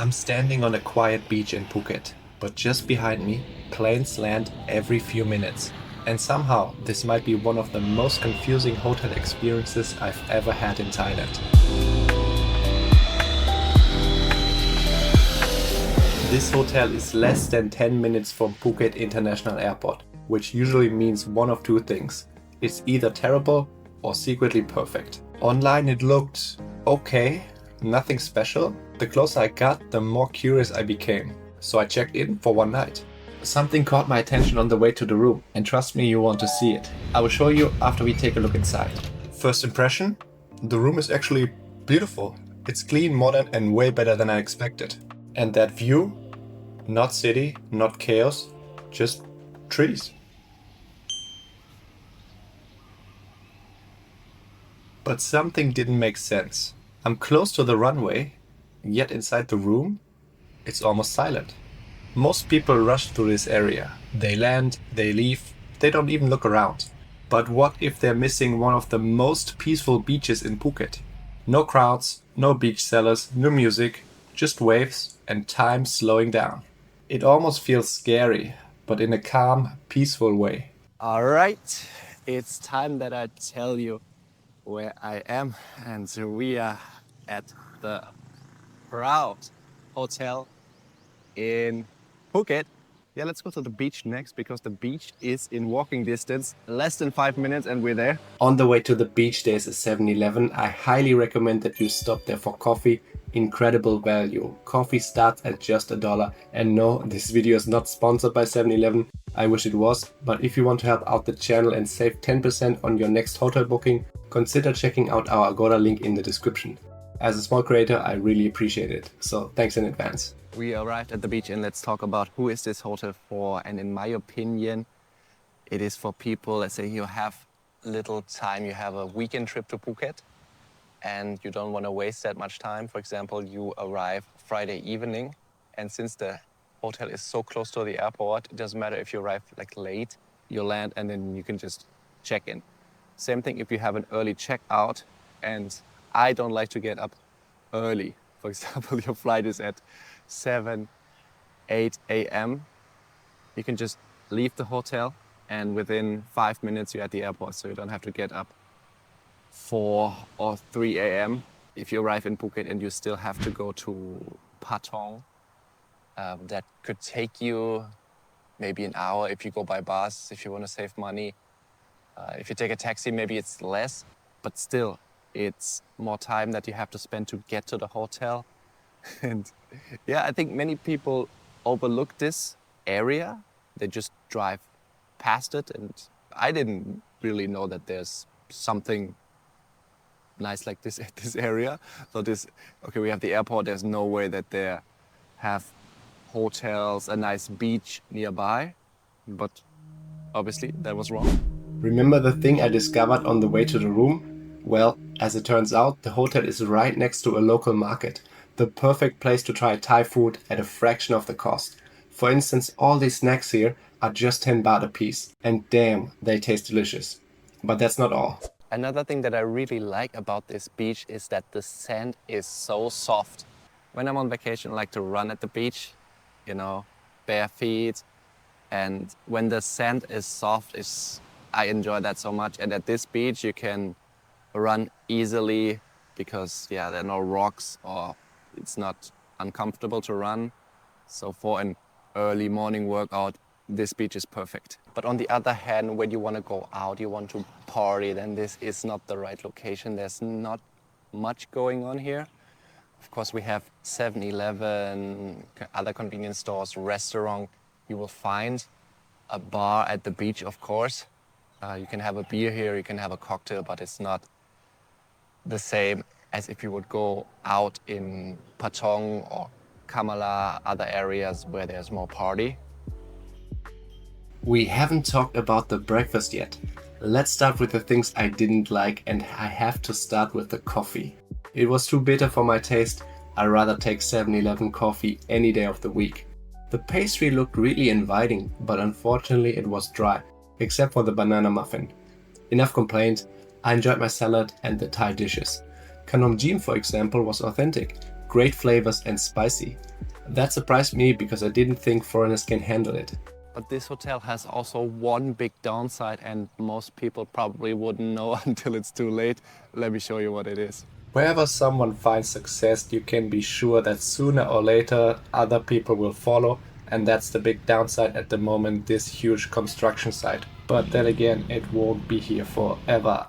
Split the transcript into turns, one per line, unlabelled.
I'm standing on a quiet beach in Phuket, but just behind me, planes land every few minutes. And somehow, this might be one of the most confusing hotel experiences I've ever had in Thailand. This hotel is less than 10 minutes from Phuket International Airport, which usually means one of two things. It's either terrible or secretly perfect. Online it looked okay, nothing special. The closer I got, the more curious I became. So I checked in for one night. Something caught my attention on the way to the room, and trust me, you want to see it. I will show you after we take a look inside. First impression? The room is actually beautiful. It's clean, modern, and way better than I expected. And that view? Not city, not chaos, just trees. But something didn't make sense. I'm close to the runway, yet inside the room, it's almost silent. Most people rush through this area. They land, they leave, they don't even look around. But what if they're missing one of the most peaceful beaches in Phuket? No crowds, no beach sellers, no music, just waves and time slowing down. It almost feels scary, but in a calm, peaceful way.
All right, it's time that I tell you where I am, and so we are at the Proud Hotel in Phuket. Yeah, let's go to the beach next because the beach is in walking distance, less than 5 minutes, and we're there.
On the way to the beach, there's a 7-Eleven. I highly recommend that you stop there for coffee. Incredible value. Coffee starts at just $1. And no, this video is not sponsored by 7-Eleven. I wish it was, but if you want to help out the channel and save 10% on your next hotel booking, consider checking out our Agoda link in the description. As a small creator, I really appreciate it, so thanks in advance.
We arrived at the beach and let's talk about who is this hotel for. And in my opinion, it is for people, let's say you have little time, you have a weekend trip to Phuket and you don't want to waste that much time. For example, you arrive Friday evening, and since the hotel is so close to the airport, it doesn't matter if you arrive like late, you land and then you can just check in. Same thing if you have an early checkout, and I don't like to get up early. For example, your flight is at 7, 8 a.m. You can just leave the hotel and within 5 minutes you're at the airport, so you don't have to get up 4 or 3 a.m. If you arrive in Phuket and you still have to go to Patong, that could take you maybe an hour if you go by bus, if you want to save money. If you take a taxi, maybe it's less, but still, it's more time that you have to spend to get to the hotel. And yeah, I think many people overlook this area. They just drive past it, and I didn't really know that there's something nice like this at this area. So okay, we have the airport, there's no way that there have hotels, a nice beach nearby, but obviously that was wrong.
Remember the thing I discovered on the way to the room? Well, as it turns out, the hotel is right next to a local market. The perfect place to try Thai food at a fraction of the cost. For instance, all these snacks here are just 10 baht a piece. And damn, they taste delicious. But that's not all.
Another thing that I really like about this beach is that the sand is so soft. When I'm on vacation, I like to run at the beach, you know, bare feet. And when the sand is soft, I enjoy that so much. And at this beach, you can run easily because, yeah, there are no rocks or it's not uncomfortable to run. So for an early morning workout, this beach is perfect. But on the other hand, when you want to go out, you want to party, then this is not the right location. There's not much going on here. Of course, we have 7-Eleven, other convenience stores, restaurant. You will find a bar at the beach, of course. You can have a beer here, you can have a cocktail, but it's not the same as if you would go out in Patong or Kamala, other areas where there's more party.
We haven't talked about the breakfast yet. Let's start with the things I didn't like, and I have to start with the coffee. It was too bitter for my taste. I'd rather take 7-Eleven coffee any day of the week. The pastry looked really inviting, but unfortunately it was dry, except for the banana muffin. Enough complaints, I enjoyed my salad and the Thai dishes. Kanom Jeem, for example, was authentic, great flavors and spicy. That surprised me because I didn't think foreigners can handle it.
But this hotel has also one big downside, and most people probably wouldn't know until it's too late. Let me show you what it is.
Wherever someone finds success, you can be sure that sooner or later other people will follow, and that's the big downside at the moment, this huge construction site. But then again, it won't be here forever.